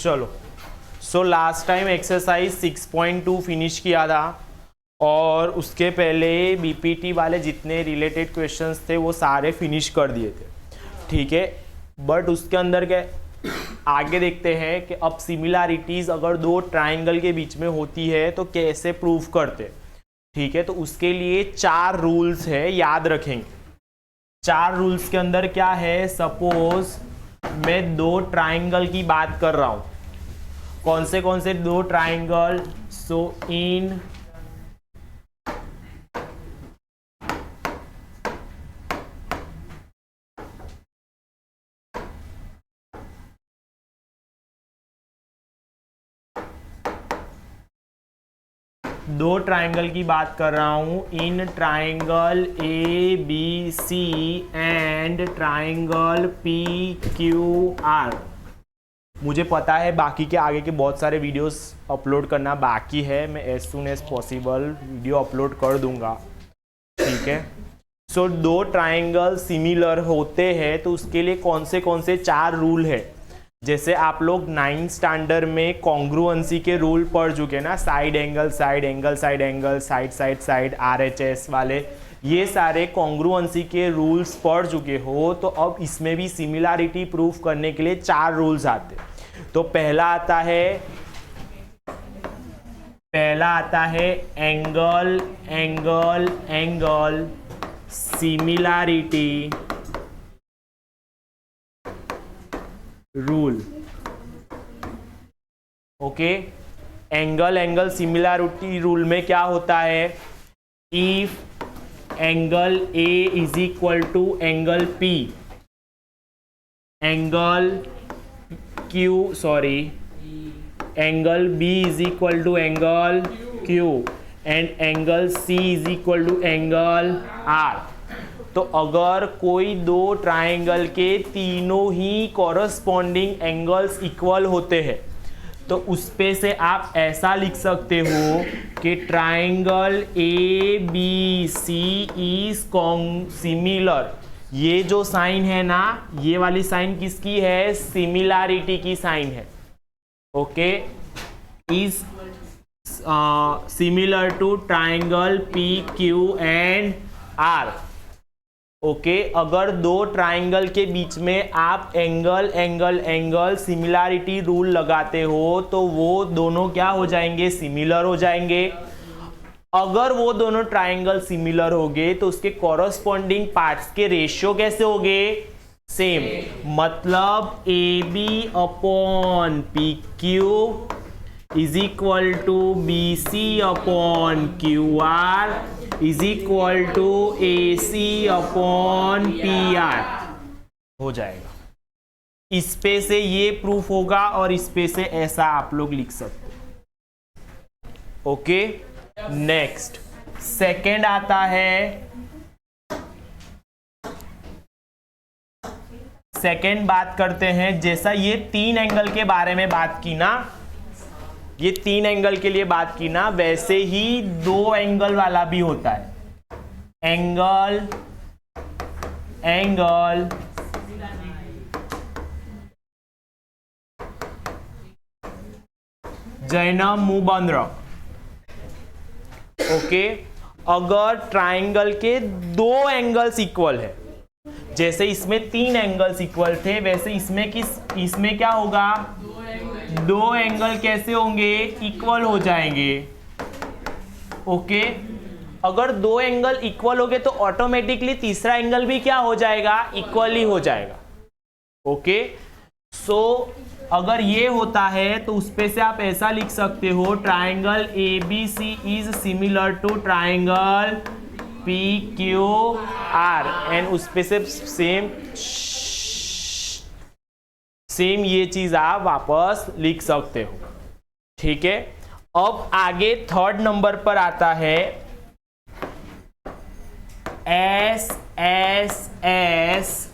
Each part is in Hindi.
चलो, so last time exercise 6.2 finish किया था और उसके पहले बीपीटी वाले जितने रिलेटेड क्वेश्चंस थे वो सारे फिनिश कर दिए थे, ठीक है। बट उसके अंदर क्या आगे देखते हैं कि अब सिमिलैरिटीज अगर दो ट्राइंगल के बीच में होती है तो कैसे प्रूव करते, ठीक है। तो उसके लिए 4 रूल्स है, याद रखेंगे। 4 रूल्स के अंदर क्या है, सपोज मैं 2 ट्राइंगल की बात कर रहा हूं। कौन से 2 ट्राइंगल, सो इन दो ट्राइंगल की बात कर रहा हूं, in triangle A B C and triangle P Q R. मुझे पता है बाकी के आगे के बहुत सारे वीडियोस अपलोड करना बाकी है, मैं as soon as possible video upload कर दूंगा, ठीक है। सो 2 ट्राइंगल सिमिलर होते हैं तो उसके लिए कौन से 4 रूल है। जैसे आप लोग 9th स्टैंडर्ड में कॉन्ग्रुएंसी के रूल पढ़ चुके ना, side angle side angle side angle side side side RHS वाले, ये सारे कॉन्ग्रुएंसी के रूल्स पढ़ चुके हो। तो अब इसमें भी सिमिलैरिटी प्रूफ करने के लिए 4 रूल्स आते। तो पहला आता है angle angle angle similarity rule, okay. Angle angle similarity rule में क्या होता है, if angle A is equal to angle P, angle angle B is equal to angle Q and angle C is equal to angle R. तो अगर कोई 2 ट्राइंगल के तीनों ही कॉरस्पॉन्डिंग एंगल्स इक्वल होते हैं तो उस पे से आप ऐसा लिख सकते हो कि triangle A B C is similar. ये जो साइन है ना, ये वाली साइन किसकी है, सिमिलैरिटी की साइन है, okay. Is similar to triangle P Q and R, okay. अगर 2 ट्राइंगल के बीच में आप angle angle angle similarity rule लगाते हो तो वो दोनों क्या हो जाएंगे, सिमिलर हो जाएंगे। अगर वो दोनों ट्राइंगल सिमिलर हो गए तो उसके कॉरस्पॉन्डिंग पार्ट्स के रेशियो कैसे हो गए, सेम। मतलब A B upon P Q is equal to B C upon Q R is equal to A C upon P R हो जाएगा। इस पे से ये प्रूफ होगा और इस पे से ऐसा आप लोग लिख सकते हो, ओके। नेक्स्ट सेकेंड आता है, सेकेंड बात करते हैं। जैसा ये 3 एंगल के बारे में बात की ना, ये 3 एंगल के लिए बात की ना, वैसे ही 2 एंगल वाला भी होता है। एंगल एंगल जैनब मुंह बंद रख, ओके। अगर ट्राइंगल के 2 एंगल्स इक्वल है, जैसे इसमें 3 एंगल्स इक्वल थे वैसे इसमें क्या होगा, 2 एंगल कैसे होंगे, इक्वल हो जाएंगे, ओके। अगर 2 एंगल इक्वल हो गए तो ऑटोमेटिकली तीसरा एंगल भी क्या हो जाएगा, इक्वली हो जाएगा, ओके। सो अगर ये होता है तो उस पे से आप ऐसा लिख सकते हो, triangle A B C is similar to triangle P Q R and उस पे से सेम ये चीज आप वापस लिख सकते हो, ठीक है। अब आगे 3rd नंबर पर आता है S S S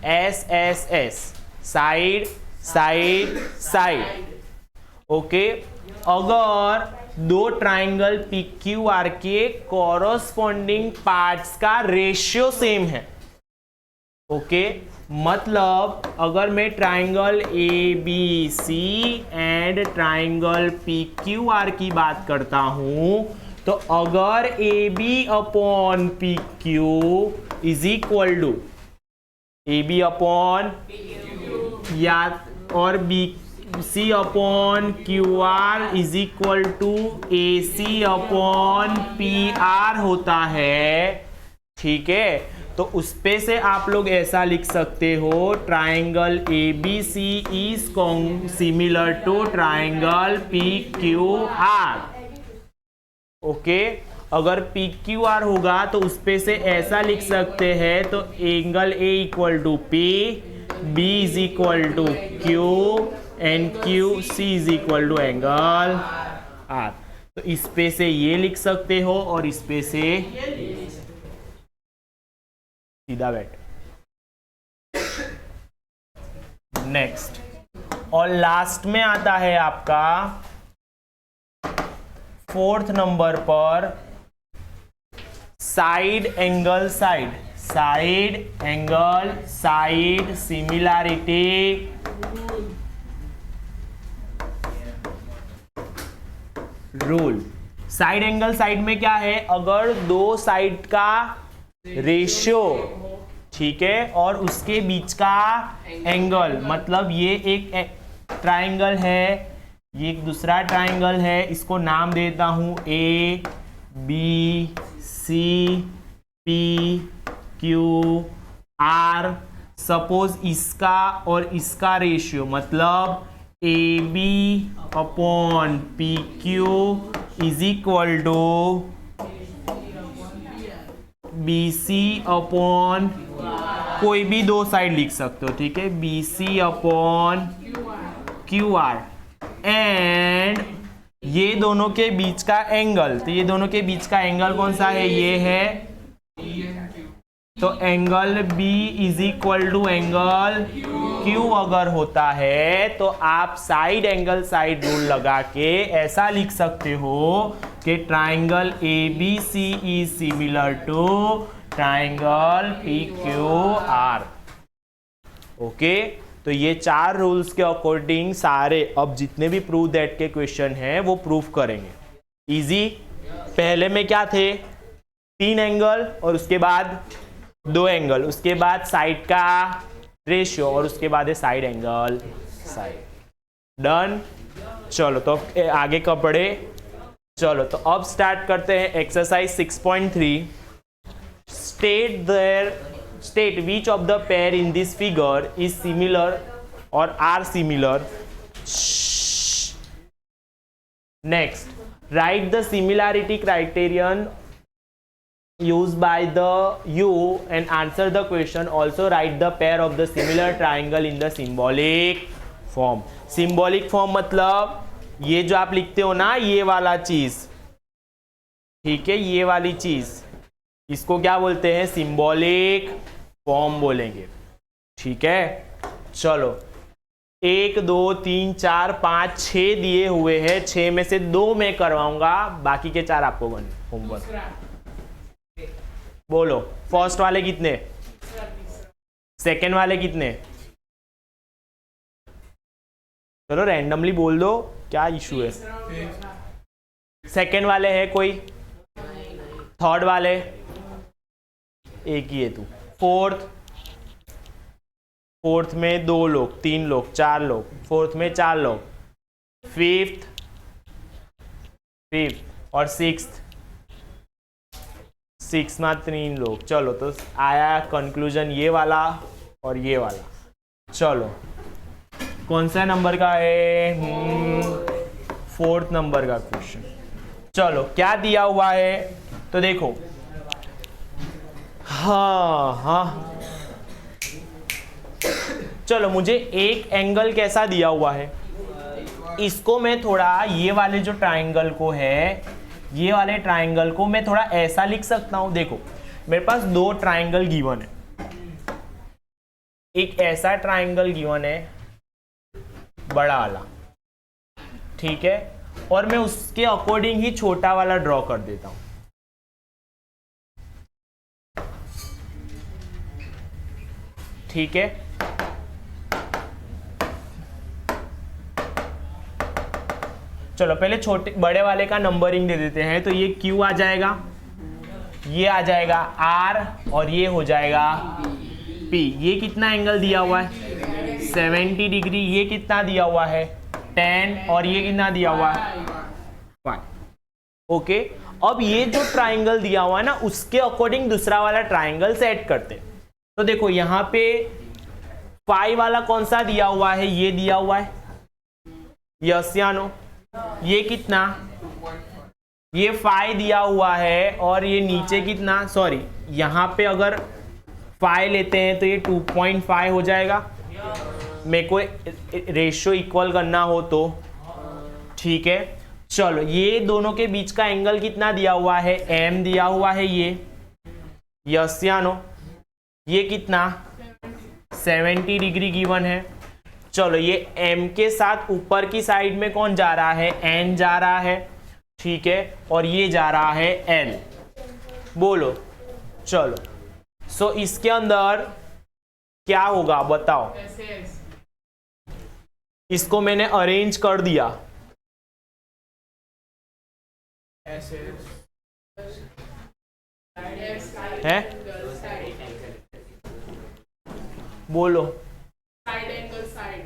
SSS, side side side, okay. अगर दो ट्राइंगल पी क्यू आर के कॉरस्पॉन्डिंग पार्ट्स का रेशियो सेम है। ओके मतलब अगर मैं triangle A B C and triangle P Q R की बात करता हूं तो अगर A B upon P Q is equal to A B upon या और B C upon Q R is equal to A C upon P are होता है, ठीक है, तो उस पे से आप लोग ऐसा लिख सकते हो triangle A B C is similar to triangle P Q R. Okay अगर पी क्यू आर होगा तो उस पे से ऐसा लिख सकते हैं, तो angle A equal to P, B is equal to Q and Q C is equal to angle R. तो इस पे से ये लिख सकते हो और इस पे से सीधा बैठ। नेक्स्ट और लास्ट में आता है आपका 4th नंबर पर side angle side, side angle side similarity rule. Side angle side में क्या है, अगर दो साइड का रेशियो, ठीक है, और उसके बीच का एंगल, मतलब ये एक ट्राइंगल है, ये एक दूसरा ट्राइंगल है, इसको नाम देता हूं A B C P Q R. Suppose इसका और इसका रेशियो मतलब A B upon P Q is equal to B C upon कोई भी दो साइड लिख सकते हो, ठीक है, B C upon Q R and ये दोनों के बीच का एंगल, तो ये दोनों के बीच का एंगल कौन सा है, ये है, तो angle B is equal to angle Q अगर होता है तो आप साइड एंगल साइड रूल लगा के ऐसा लिख सकते हो कि triangle ABC is similar to triangle PQR। ओके तो ये चार रूल्स के अकॉर्डिंग सारे अब जितने भी प्रूव दैट के क्वेश्चन हैं वो प्रूफ करेंगे। इजी। पहले में क्या थे, 3 एंगल और उसके बाद 2 एंगल, उसके बाद साइड का रेशियो और उसके बाद है साइड एंगल साइड। डन। चलो तो आगे का पढ़े। चलो तो अब स्टार्ट करते हैं exercise 6.3। State which of the pair in this figure is similar और are similar. Next, write the similarity criterion used by the you and answer the question. Also write the pair of the similar triangle in the symbolic form. Symbolic form मतलब ये जो आप लिखते हो ना, ये वाला चीज, ठीक है, ये वाली चीज, इसको क्या बोलते हैं, सिंबॉलिक फॉर्म बोलेंगे, ठीक है। चलो 1 2 3 4 5 6 दिए हुए हैं, 6 में से 2 मैं करवाऊंगा, बाकी के 4 आपको करने होमवर्क। बोलो फर्स्ट वाले कितने, सेकंड वाले कितने, चलो रैंडमली बोल दो, क्या इशू है। सेकंड वाले है कोई, थर्ड वाले एक ही है तू, फोर्थ में 2 लोग, 3 लोग, 4 लोग, फोर्थ में 4 लोग, फिफ्थ और सिक्स्थ में 3 लोग। चलो तो आया कंक्लूजन ये वाला और ये वाला। चलो कौन सा नंबर का है, 4th नंबर का क्वेश्चन। चलो क्या दिया हुआ है तो देखो, हाँ चलो मुझे एक एंगल कैसा दिया हुआ है, इसको मैं थोड़ा ये वाले जो ट्राइंगल को है, ये वाले ट्राइंगल को मैं थोड़ा ऐसा लिख सकता हूं। देखो मेरे पास 2 ट्राइंगल गिवन है, एक ऐसा ट्राइंगल गिवन है बड़ा वाला, ठीक है, और मैं उसके अकॉर्डिंग ही छोटा वाला ड्रॉ कर देता हूं। ठीक है, चलो पहले छोटे बड़े वाले का नंबरिंग दे देते हैं। तो ये Q आ जाएगा, ये आ जाएगा R और ये हो जाएगा P। ये कितना एंगल दिया हुआ है 70 डिग्री, ये कितना दिया हुआ है 10 और ये कितना दिया हुआ है 5। ओके, अब ये जो ट्राइंगल दिया हुआ है ना उसके अकॉर्डिंग दूसरा वाला ट्राइंगल सेट करते। तो देखो यहाँ पे पाई वाला कौन सा दिया हुआ है, ये दिया हुआ है, यस या नो। ये कितना, ये 5 दिया हुआ है और ये नीचे कितना, सॉरी यहाँ पे अगर 5 लेते हैं तो ये 2.5 हो जाएगा। मेरे को रेशियो इक्वल करना हो तो ठीक है। चलो ये दोनों के बीच का एंगल कितना दिया हुआ है, M दिया हुआ है, ये यस या नो। ये कितना 70 डिग्री गिवन है। चलो ये M के साथ ऊपर की साइड में कौन जा रहा है, N जा रहा है, ठीक है, और ये जा रहा है L। बोलो चलो, सो इसके अंदर क्या होगा बताओ। इसको मैंने अरेंज कर दिया, है बोलो। Side angle side,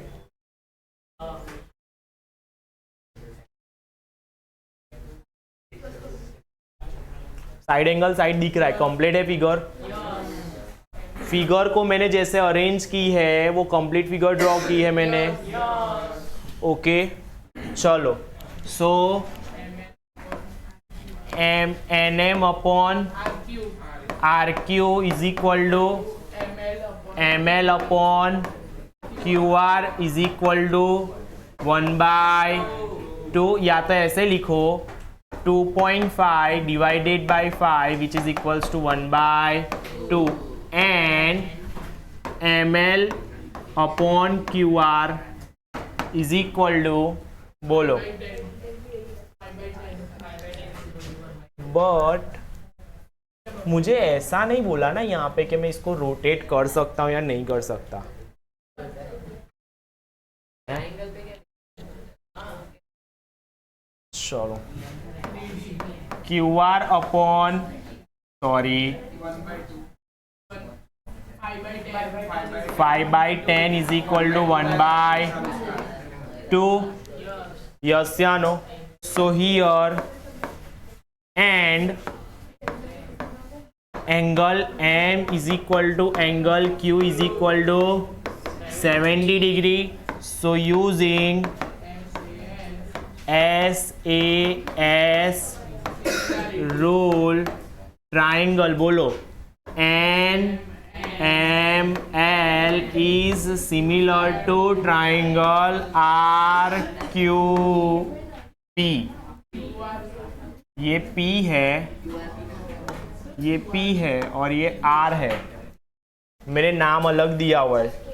side angle side दिख रहा है, कंप्लीट है फिगर। फिगर को मैंने जैसे अरेंज की है वो कंप्लीट फिगर ड्रॉ की है मैंने। ओके चलो, so NM upon RQ is equal to ML upon QR is equal to 1/2, या तो ऐसे लिखो 2.5 divided by 5 which is equals to 1/2 and ML upon QR is equal to, बोलो, बट मुझे ऐसा नहीं बोला ना यहाँ पे कि मैं इसको रोटेट कर सकता हूँ या नहीं कर सकता। चलो QR upon, sorry 5/10 is equal to 1/2, yes या no. So here and angle M is equal to angle Q is equal to 70 degree. So using SAS rule triangle, बोलो NML is similar to triangle RQP। ये P है, ये P है और ये R है। मेरे नाम अलग दिया हुआ है।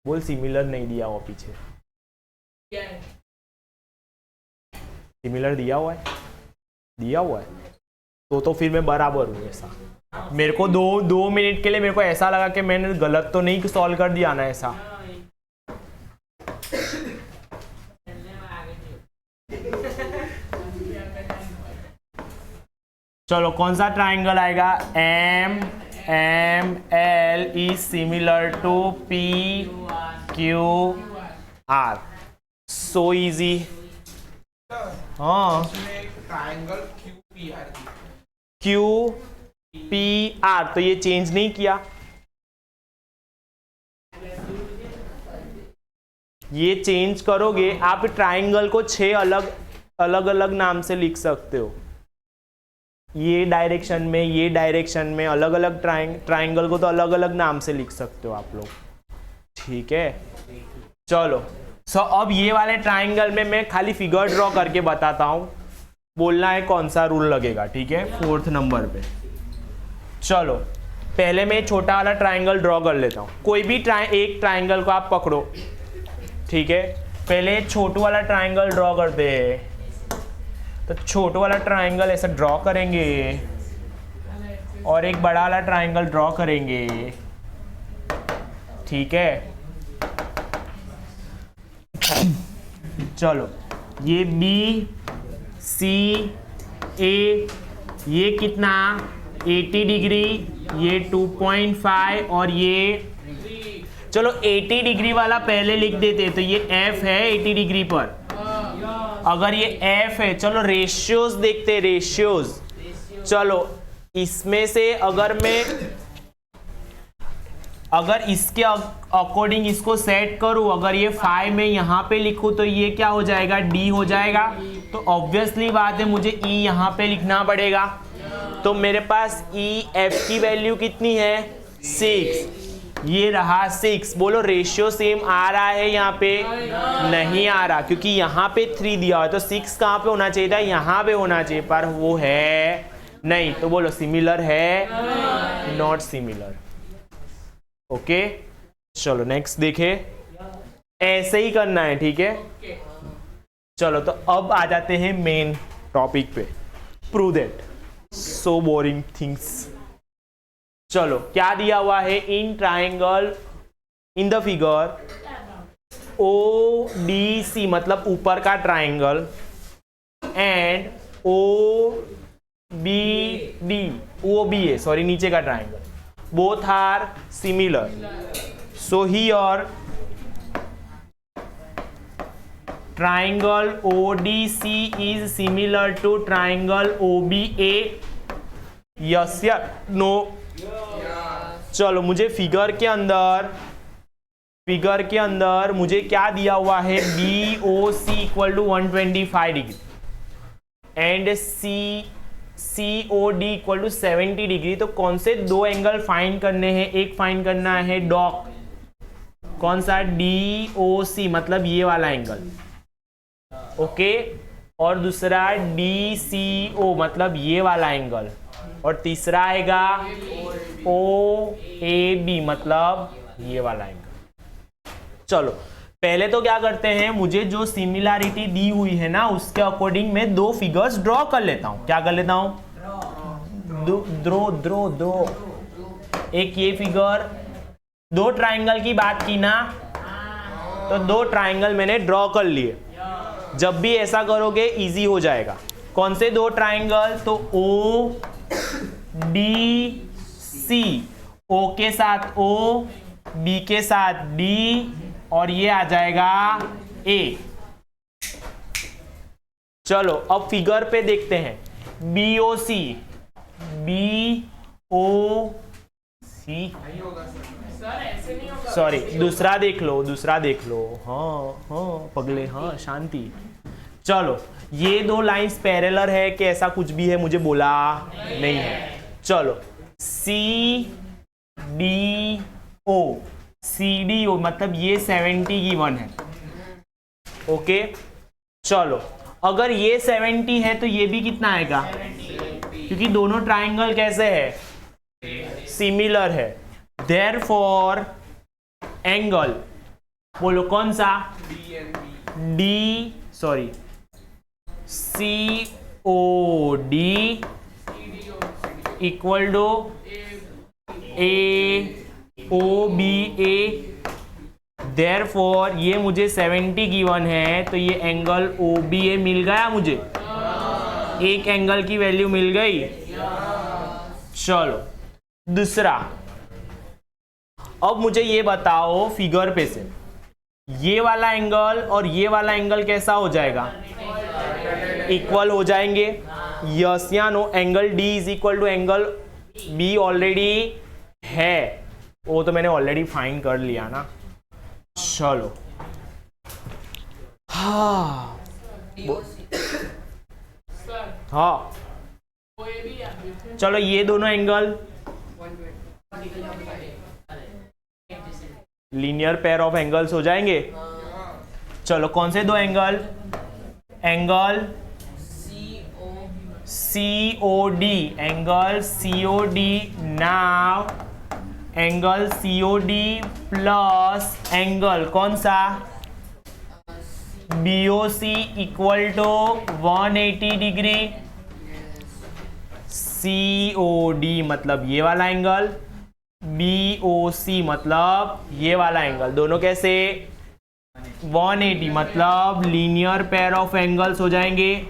बोल सिमिलर नहीं दिया हुआ पीछे, सिमिलर दिया हुआ है, दिया हुआ है तो फिर मैं बराबर हूँ। ऐसा मेरे को दो मिनट के लिए मेरे को ऐसा लगा कि मैंने गलत तो नहीं सॉल्व कर दिया ना ऐसा। चलो कौन सा ट्राइंगल आएगा, ML is similar to PQR। So easy. हाँ ट्राइंगल QPR, तो ये चेंज नहीं किया, ये चेंज करोगे आप ट्राइंगल को 6 अलग नाम से लिख सकते हो। ये डायरेक्शन में, ये डायरेक्शन में अलग अलग ट्राइंगल को तो अलग अलग नाम से लिख सकते हो आप लोग, ठीक है। चलो सो अब ये वाले ट्राइंगल में मैं खाली फिगर ड्रॉ करके बताता हूँ, बोलना है कौन सा रूल लगेगा, ठीक है। 4th नंबर पे चलो पहले मैं छोटा वाला ट्राइंगल ड्रॉ कर लेता हूँ। कोई भी एक ट्राइंगल को आप पकड़ो, ठीक है। पहले छोटू वाला ट्राइंगल ड्रॉ करते हैं, तो छोटू वाला ट्राइंगल ऐसा ड्रॉ करेंगे और एक बड़ा वाला ट्राइंगल ड्रॉ करेंगे, ठीक है। चलो ये बी सी ए, ये कितना 80 डिग्री, ये 2.5 और ये, चलो 80 डिग्री वाला पहले लिख देते, तो ये एफ है 80 डिग्री पर। अगर ये एफ है, चलो रेशियोज देखते हैं, रेशियोज। चलो इसमें से अगर इसके अकॉर्डिंग इसको सेट करूं, अगर ये 5 में यहां पे लिखूं तो ये क्या हो जाएगा, डी हो जाएगा। तो ऑब्वियसली बात है मुझे ई यहां पे लिखना पड़ेगा। तो मेरे पास ई एफ की वैल्यू कितनी है 6, ये रहा 6। बोलो रेशियो सेम आ रहा है यहाँ पे, नहीं आ रहा, क्योंकि यहाँ पे 3 दिया हुआ, तो 6 कहाँ पे होना चाहिए था, यहाँ पे होना चाहिए, पर वो है नहीं। तो बोलो सिमिलर है, नॉट सिमिलर। ओके चलो नेक्स्ट देखे, ऐसे ही करना है, ठीक है। चलो तो अब आ जाते हैं मेन टॉपिक पे, prove that so boring things. चलो क्या दिया हुआ है, in triangle in the figure O D C, मतलब ऊपर का triangle, and O B D, O B A sorry नीचे का triangle, both are similar. So here triangle ODC is similar to triangle OBA. Yes या no? चलो मुझे फिगर के अंदर मुझे क्या दिया हुआ है, BOC equal to 125 degree and COD equal to 70 degree. तो कौन से दो एंगल फाइंड करने हैं, एक फाइंड करना है डॉक, कौन सा, DOC मतलब ये वाला एंगल, ओके, और दूसरा DCO मतलब ये वाला एंगल, और तीसरा आएगा OAB मतलब ये वाला एंगल। चलो पहले तो क्या करते हैं, मुझे जो सिमिलैरिटी दी हुई है ना उसके अकॉर्डिंग मैं दो फिगर्स ड्रॉ कर लेता हूं। क्या कर लेता हूं, ड्रॉ। एक ये फिगर, दो ट्राइंगल की बात की ना, तो दो ट्राइंगल मैंने ड्रॉ कर लिए। जब भी ऐसा करोगे इजी हो जाएगा। कौन से दो ट्राइंगल, तो O D C, O के साथ O, B के साथ D, और ये आ जाएगा A। चलो अब फिगर पे देखते हैं, BOC, सॉरी दूसरा देख लो, हाँ पगले, हाँ शांति। चलो ये दो लाइंस पैरेलल है कि ऐसा कुछ भी है, मुझे बोला नहीं है। चलो CDO मतलब ये 70 की 1 है, ओके। चलो अगर ये 70 है तो ये भी कितना आएगा, क्योंकि दोनों ट्राइंगल कैसे है, सिमिलर है। देयरफॉर एंगल, बोलो कौन सा, COD equal to AOBA। Therefore ये मुझे 70 गिवन है, तो ये एंगल OBA मिल गया मुझे, एक एंगल की वैल्यू मिल गई। चलो दूसरा, अब मुझे ये बताओ फिगर पे से ये वाला एंगल और ये वाला एंगल कैसा हो जाएगा, इक्वल हो जाएंगे, यस या no. Angle D is equal to angle B already है, वो तो मैंने ऑलरेडी फाइंड कर लिया ना। चलो हाँ हाँ, चलो ये दोनों angle linear pair of angles हो जाएंगे। चलो कौन से दो angle? Angle COD, angle COD। Now angle COD plus angle कौन सा? BOC equal to 180 degree. COD मतलब ये वाला एंगल, BOC मतलब ये वाला एंगल, दोनों कैसे? 180 मतलब लीनियर पेयर ऑफ एंगल्स हो जाएंगे।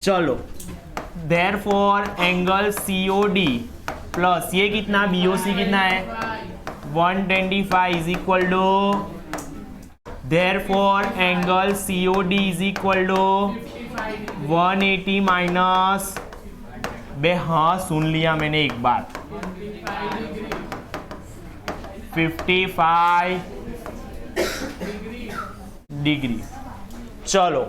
चलो देयरफॉर एंगल COD प्लस ये कितना? BOC कितना है? 125 is equal to, therefore angle COD is equal to 180 minus, बे हाँ सुन लिया मैंने एक बात, 55 डिग्री। चलो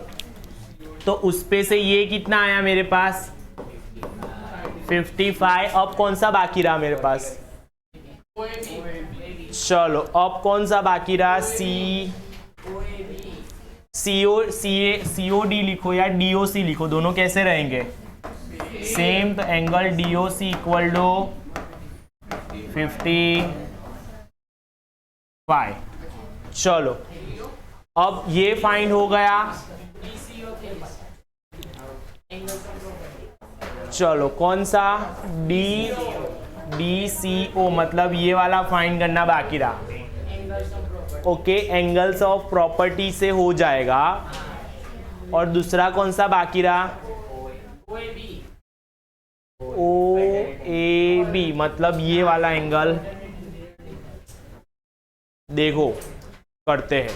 तो उस पे से ये कितना आया मेरे पास? 55। अब कौन सा बाकी रहा मेरे पास? चलो अब कौन सा बाकी रहा? COD लिखो या DOC लिखो, दोनों कैसे रहेंगे? सेम। तो एंगल DOC इक्वल टू 55। चलो अब ये फाइंड हो गया। चलो कौन सा? DCO मतलब ये वाला फाइंड करना बाकी रहा। ओके, एंगल्स ऑफ प्रॉपर्टी से हो जाएगा। और दूसरा कौन सा बाकी रहा? OAB मतलब ये वाला एंगल। देखो करते हैं।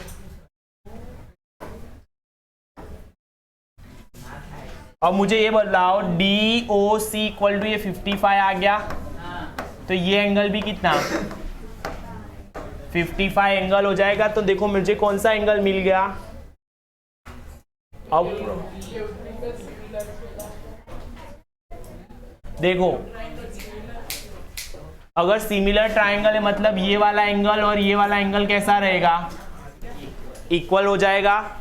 अब मुझे ये बताओ, DOC इक्वल टू ये 55 आ गया, तो ये एंगल भी कितना? 55 एंगल हो जाएगा। तो देखो मुझे कौन सा एंगल मिल गया? अब देखो अगर सिमिलर ट्राइंगल है मतलब ये वाला एंगल और ये वाला एंगल कैसा रहेगा? इक्वल हो जाएगा।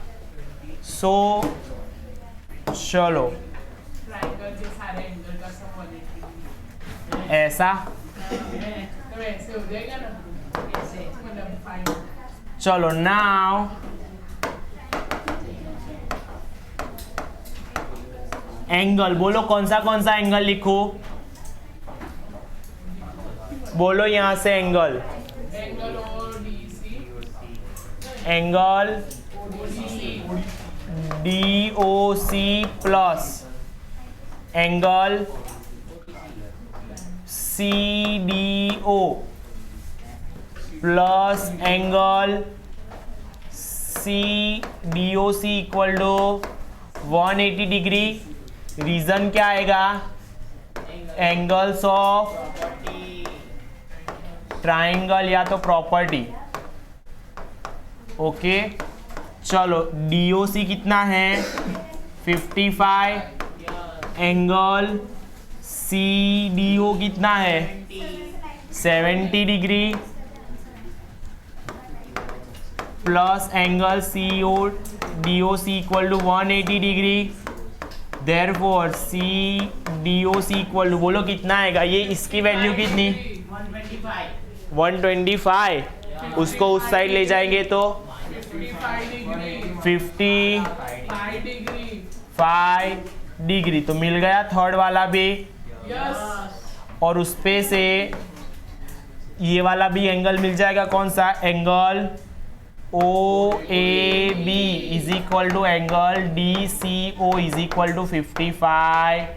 सो चलो ऐसा तो ऐसे हो जाएगा ना, मतलब फाइन। चलो नाउ एंगल बोलो, कौन सा एंगल लिखो? बोलो यहां से angle. Angle angle DOC plus angle CDO plus angle CDOC equal to 180 degree. Reason क्या आएगा? एंगल्स ऑफ ट्राइंगल या तो प्रॉपर्टी। ओके चलो DOC कितना है? 55। एंगल CDO कितना है? 70 degree plus angle DOC equal to 180 degree. Therefore CDOC equal to, बोलो कितना आएगा? ये इसकी वैल्यू कितनी? 125। उसको उस साइड ले जाएंगे तो 55 डिग्री। तो मिल गया थर्ड वाला भी। और उस पे से ये वाला भी एंगल मिल जाएगा। कौन सा? Angle OAB is equal to angle DCO is equal to 55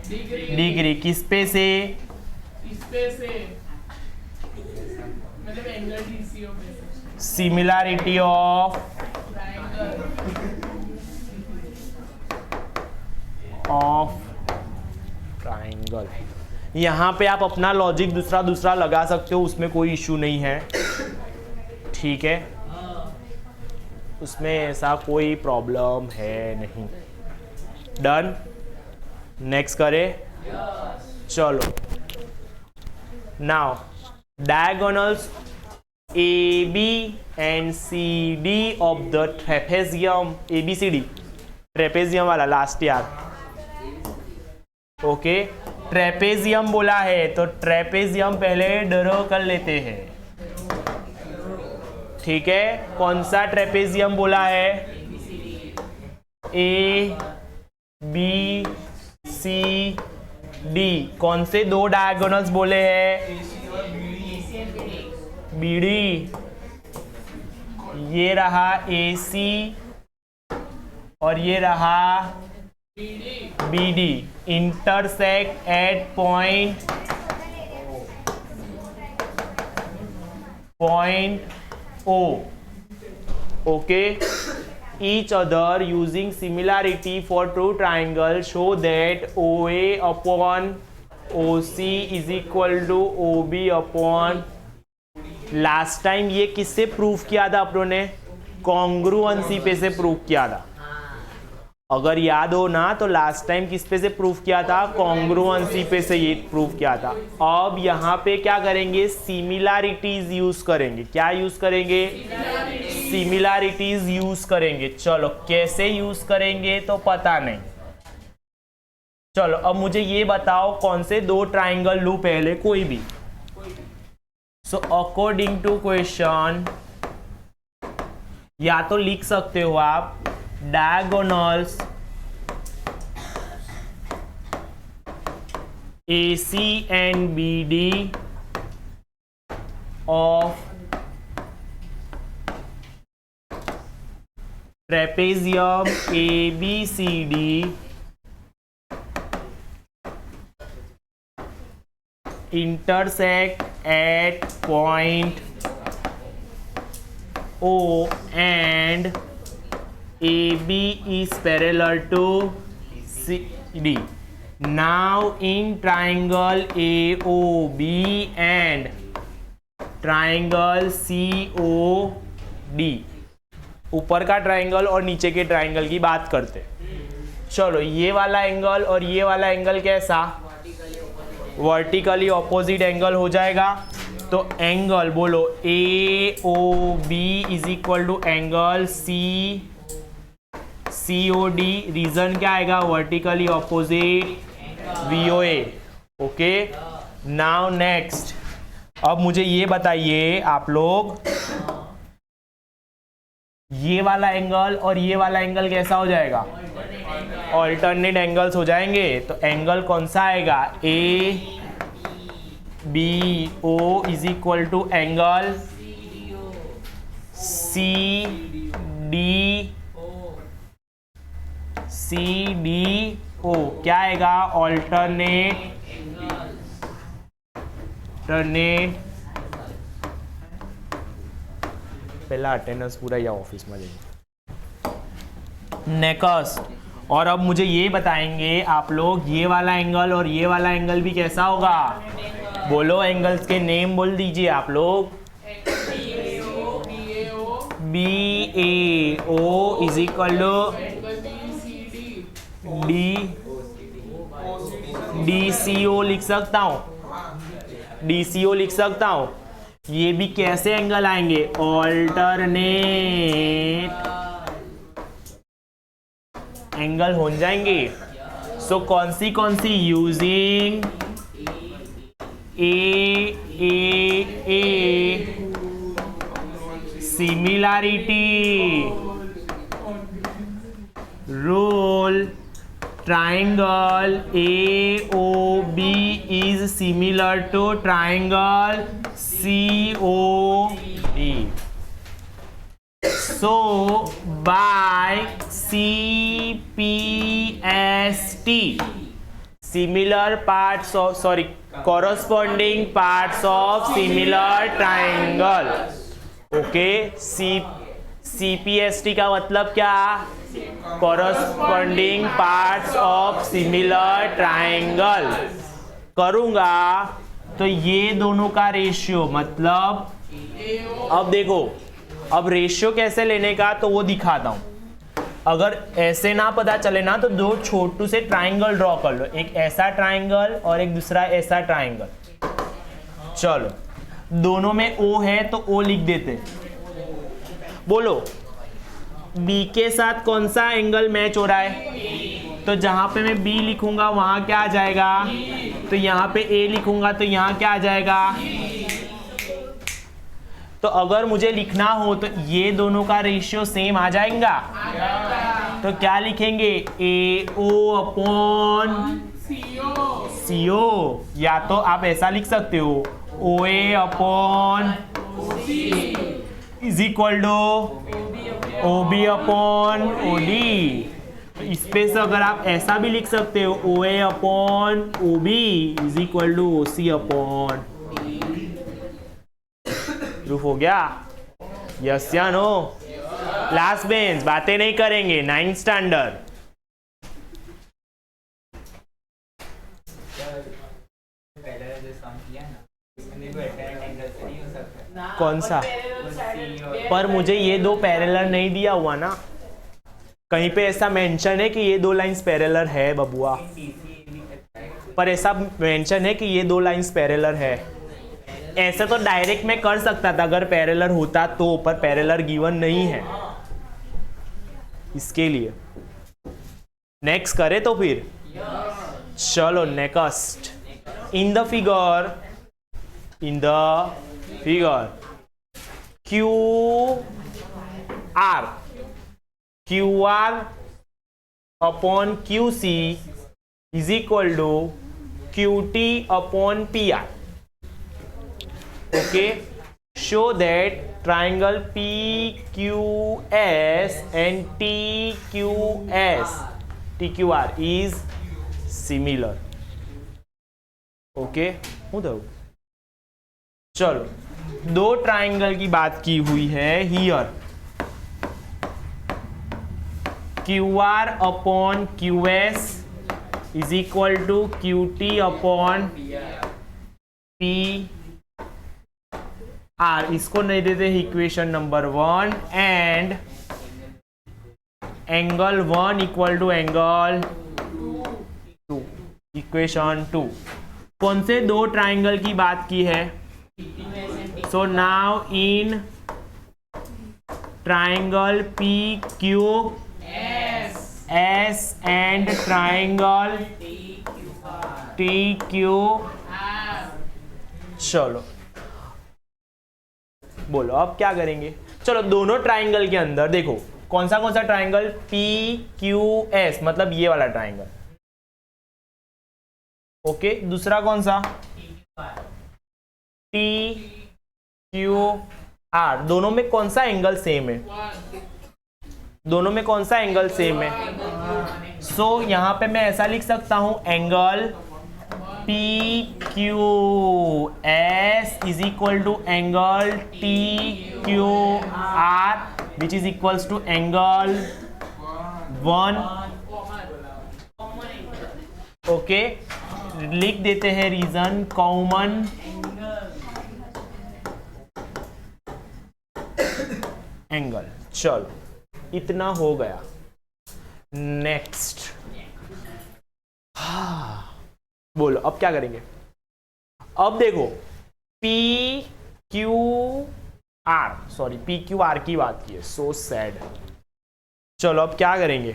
degree. किस पे से? इस पे से, मतलब एंगल DCO पे से। Similarity of triangle. यहाँ पे आप अपना लॉजिक दूसरा लगा सकते हो, उसमें कोई इश्यू नहीं है, ठीक है, उसमें ऐसा कोई प्रॉब्लम है नहीं। डन, नेक्स्ट करें। चलो now diagonals AB and CD of the trapezium, ABCD trapezium वाला लास्ट ईयर, ओके। ट्रेपेजियम बोला है तो ट्रेपेजियम पहले ड्रॉ कर लेते हैं, ठीक है। कौन सा ट्रेपेजियम बोला है? A B C D। कौन से दो डायगोनल्स बोले हैं? BD, ये रहा AC और ये रहा BD, intersect at point O, okay. Each other using similarity for true triangle show that OA upon OC is equal to OB upon. Last time ये किससे प्रूफ किया था अपनों ने? कॉन्ग्रुएंसी पे से प्रूफ किया था। अगर याद हो ना तो लास्ट टाइम किस पे से प्रूफ किया था? कॉन्ग्रुएंसी पे से ये प्रूफ किया था। अब यहाँ पे क्या करेंगे? सिमिलैरिटीज यूज करेंगे। क्या यूज करेंगे? सिमिलैरिटीज यूज करेंगे। चलो कैसे यूज करेंगे तो पता नहीं। चलो अब मुझे ये बताओ कौन से दो ट्राइंगल लूं पहले, कोई भी। सो अकॉर्डिंग टू क्वेश्चन या तो लिख सकते हो आप diagonals AC and BD of trapezium ABCD intersect at point O and AB is parallel to CD. Now in triangle AOB and triangle COD, ऊपर का ट्राइंगल और नीचे के ट्राइंगल की बात करते। चलो ये वाला एंगल और ये वाला एंगल कैसा? वर्टिकली ऑपोजिट एंगल हो जाएगा। तो एंगल बोलो AOB is equal to angle COD। Reason क्या आएगा? Vertically opposite VOA, okay. Now next, अब मुझे ये बताइए आप लोग, ये वाला एंगल और ये वाला एंगल कैसा हो जाएगा? ऑल्टरनेट एंगल्स हो जाएंगे। तो एंगल कौन सा आएगा? ABO is equal to angle CDO। क्या आएगा? ऑल्टरनेट पहला अटेंडेंस पूरा या ऑफिस में जाइए। नेक्स्ट, और अब मुझे ये बताएंगे आप लोग, ये वाला एंगल और ये वाला एंगल भी कैसा होगा? बोलो एंगल्स के नेम बोल दीजिए आप लोग। BAO is equal to DCO लिख सकता हूं, DCO लिख सकता हूं। ये भी कैसे एंगल आएंगे? ऑल्टरनेट एंगल हो जाएंगे। सो कौन सी using A similarity rule, triangle AOB is similar to triangle COD. So by CPST, similar parts of, corresponding parts of similar triangle. Okay, CPST का मतलब क्या? corresponding parts of similar triangle। करूंगा तो ये दोनों का रेशियो, मतलब अब देखो, अब रेशियो कैसे लेने का तो वो दिखाता हूं। अगर ऐसे ना पता चले ना तो दो छोटू से ट्राइंगल ड्रॉ कर लो, एक ऐसा ट्राइंगल और एक दूसरा ऐसा ट्राइंगल। चलो दोनों में O है तो O लिख देते। बोलो B के साथ कौन सा एंगल मैच हो रहा है? तो जहां पे मैं B लिखूंगा वहां क्या आ जाएगा? तो यहाँ पे A लिखूंगा तो यहाँ क्या आ जाएगा? तो अगर मुझे लिखना हो तो ये दोनों का रेशियो सेम आ जाएगा। तो क्या लिखेंगे? AO अपॉन CO, या तो आप ऐसा लिख सकते हो OA upon is equal to OB upon OD। इस पे से अगर आप ऐसा भी लिख सकते हो OA upon OB is equal to OC upon. Proof हो गया? यस या नो? लास्ट बेंच, बातें नहीं करेंगे, 9th स्टैंडर्ड। कौन सा? पर मुझे ये दो पैरेलल नहीं दिया हुआ ना, कहीं पे ऐसा मेंशन है कि ये दो लाइंस पैरेलल है बबुआ, पर ऐसा मेंशन है कि ये दो लाइंस पैरेलल है। ऐसे तो डायरेक्ट में कर सकता था अगर पैरेलल होता तो, पर पैरेलल गिवन नहीं है इसके लिए। नेक्स्ट करे तो फिर चलो next. In the figure QR upon QC is equal to QT upon PR। Okay, show that triangle PQS and TQR is similar. Okay, चलो दो ट्राइंगल की बात की हुई है here. QR upon QS is equal to QT upon PR। इसको नहीं देते equation number 1 and angle 1 equal to angle 2, equation 2। कौन से दो ट्राइंगल की बात की है? So now in triangle PQS and triangle TQR। चलो बोलो अब क्या करेंगे? चलो दोनों ट्राइंगल के अंदर देखो कौन सा ट्राइंगल PQS, मतलब ये वाला ट्राइंगल। ओके, दूसरा कौन सा? TQR। दोनों में कौन सा एंगल सेम है? दोनों में कौन सा एंगल सेम है? सो यहां पे मैं ऐसा लिख सकता हूं angle PQS is equal to angle TQR which is equals to angle 1। Okay, लिख देते हैं रीजन कॉमन एंगल। चलो इतना हो गया। नेक्स्ट बोलो अब क्या करेंगे? अब देखो PQR की बात की है, सो सैड। चलो अब क्या करेंगे?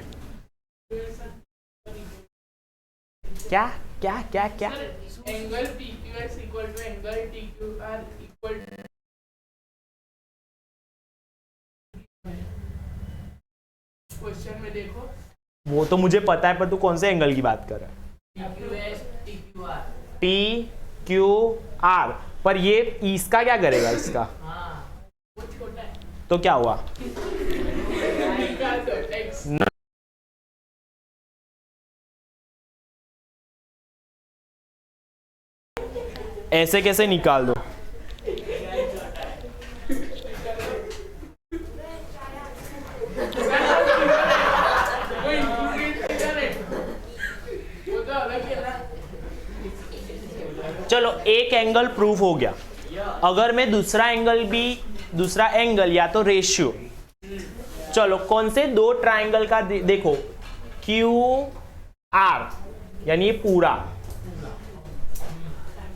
क्या क्या क्या क्या? Angle PQS equal to angle TQR equal question में देखो। वो तो मुझे पता है, पर तू कौन से एंगल की बात कर रहा है? TQR। पर ये इसका क्या करेगा? इसका तो क्या हुआ? ऐसे कैसे निकाल दो? चलो एक एंगल प्रूफ हो गया। अगर मैं दूसरा एंगल या तो रेशियो, चलो कौन से दो ट्राइंगल का देखो QR यानी ये पूरा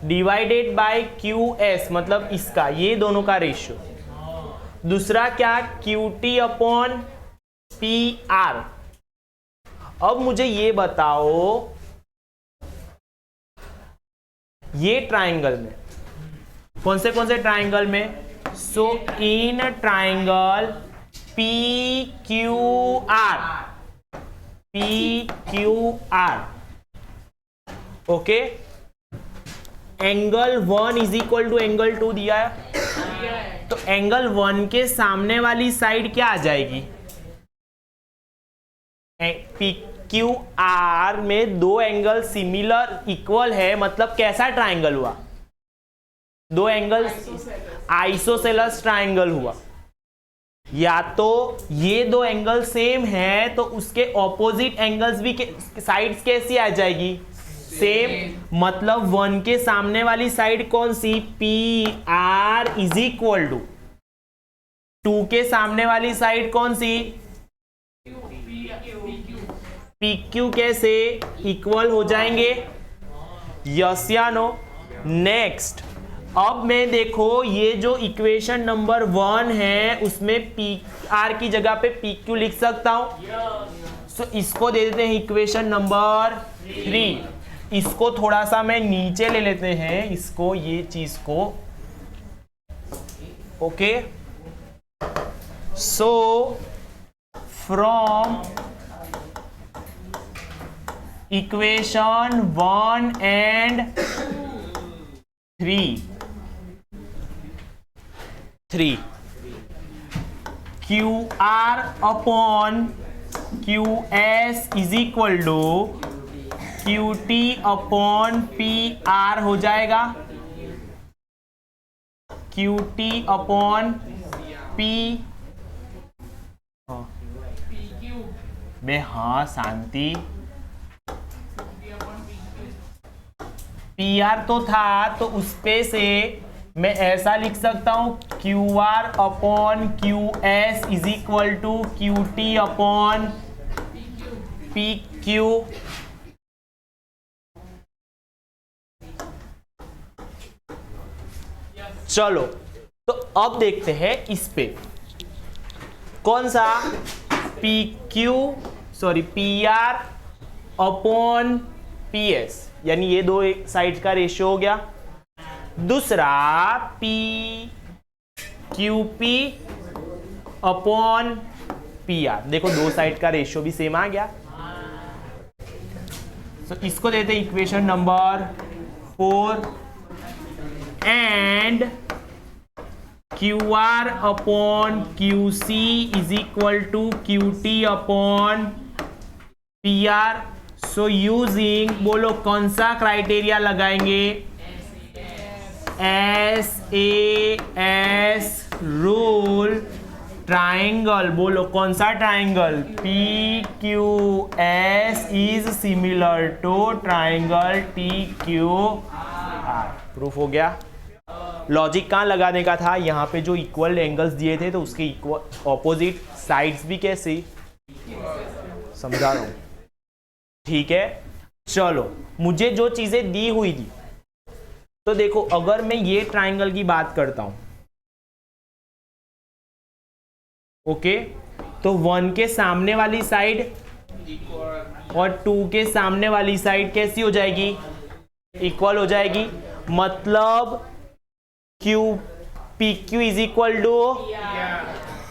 डिवाइडेड बाय क्यू एस, मतलब इसका, ये दोनों का रेशियो। दूसरा क्या, Q T upon P are. अब मुझे ये बताओ, ये ट्राइंगल में कौन से ट्राइंगल में, so in triangle P Q R, okay, angle 1 is equal to angle 2 दिया है, तो एंगल 1 के सामने वाली साइड क्या आ जाएगी, पी क्यू आर में दो एंगल सिमिलर इक्वल है, मतलब कैसा ट्राइंगल हुआ, दो एंगल आइसोसेलस ट्राइंगल हुआ। या तो ये दो एंगल सेम है तो उसके ऑपोजिट एंगल्स भी साइड्स कैसी आ जाएगी, सेम, मतलब 1 के सामने वाली साइड कौन सी, P R is equal to 2 के सामने वाली साइड कौन सी, पी क्यू, कैसे इक्वल हो जाएंगे, यस या नो। नेक्स्ट, अब मैं देखो ये जो इक्वेशन नंबर 1 है उसमें पी आर की जगह पे पी क्यू लिख सकता हूं, सो इसको दे देते हैं इक्वेशन नंबर 3। इसको थोड़ा सा मैं नीचे ले लेते हैं, इसको, ये चीज को, okay, so from equation 1 and 3 Q R upon Q S is equal to Q T upon P R हो जाएगा, क्यू टी अपॉन पी, बे हाँ शांति, पी आर तो था तो उस पे से मैं ऐसा लिख सकता हूं, Q R upon Q S is equal to Q T upon P Q. चलो तो अब देखते हैं इस पे कौन सा, P R upon P S, यानी ये दो साइड का रेशियो हो गया। दूसरा P Q P upon P R, देखो दो साइड का रेशियो भी सेम आ गया, तो इसको देते हैं equation number 4। And Q R upon Q C is equal to Q T upon P R. So using, बोलो कौन सा क्राइटेरिया लगाएंगे, SAS रूल, ट्राइंगल, बोलो कौन सा triangle, PQS is similar to triangle TQR। Proof हो गया। लॉजिक कहाँ लगाने का था, यहाँ पे जो इक्वल एंगल्स दिए थे तो उसके इक्वल ऑपोजिट साइड्स भी कैसे, समझा रहा हूं, ठीक है। चलो मुझे जो चीजें दी हुई थी, तो देखो अगर मैं ये ट्राइंगल की बात करता हूं, ओके, तो 1 के सामने वाली साइड और 2 के सामने वाली साइड कैसी हो जाएगी, इक्वल हो जाएगी, मतलब Q P Q is equal to,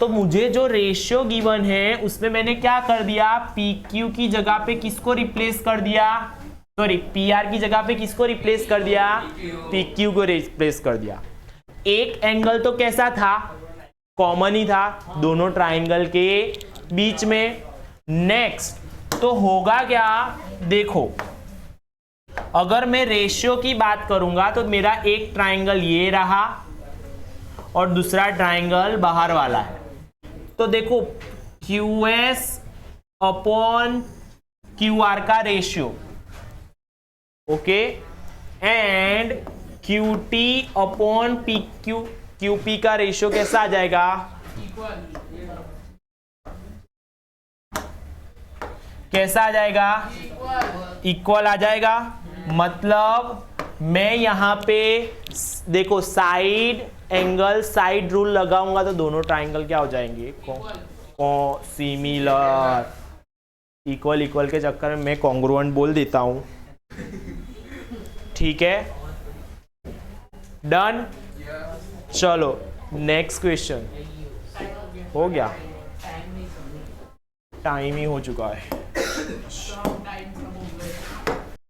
तो मुझे जो रेशियो गिवन है उसमें मैंने क्या कर दिया, पी क्यू की जगह पे किसको रिप्लेस कर दिया, सॉरी पी आर की जगह पे किसको रिप्लेस कर दिया, पी क्यू को रिप्लेस कर दिया। एक एंगल तो कैसा था, कॉमन ही था दोनों ट्राइंगल के बीच में। नेक्स्ट तो होगा क्या, देखो अगर मैं रेशियो की बात करूंगा तो मेरा एक ट्राइंगल ये रहा और दूसरा ट्राइंगल बाहर वाला है, तो देखो QS अपॉन QR का ratio, okay, and QT upon PQ QP का रेशियो कैसा आ जाएगा, कैसा आ जाएगा, इक्वल आ जाएगा। मतलब मैं यहाँ पे देखो साइड एंगल साइड रूल लगाऊंगा तो दोनों ट्राइंगल क्या हो जाएंगे, सिमिलर। इक्वल इक्वल के चक्कर में मैं कॉन्ग्रुएंट बोल देता हूं। ठीक है, डन। चलो नेक्स्ट क्वेश्चन। हो गया, टाइम ही हो चुका है।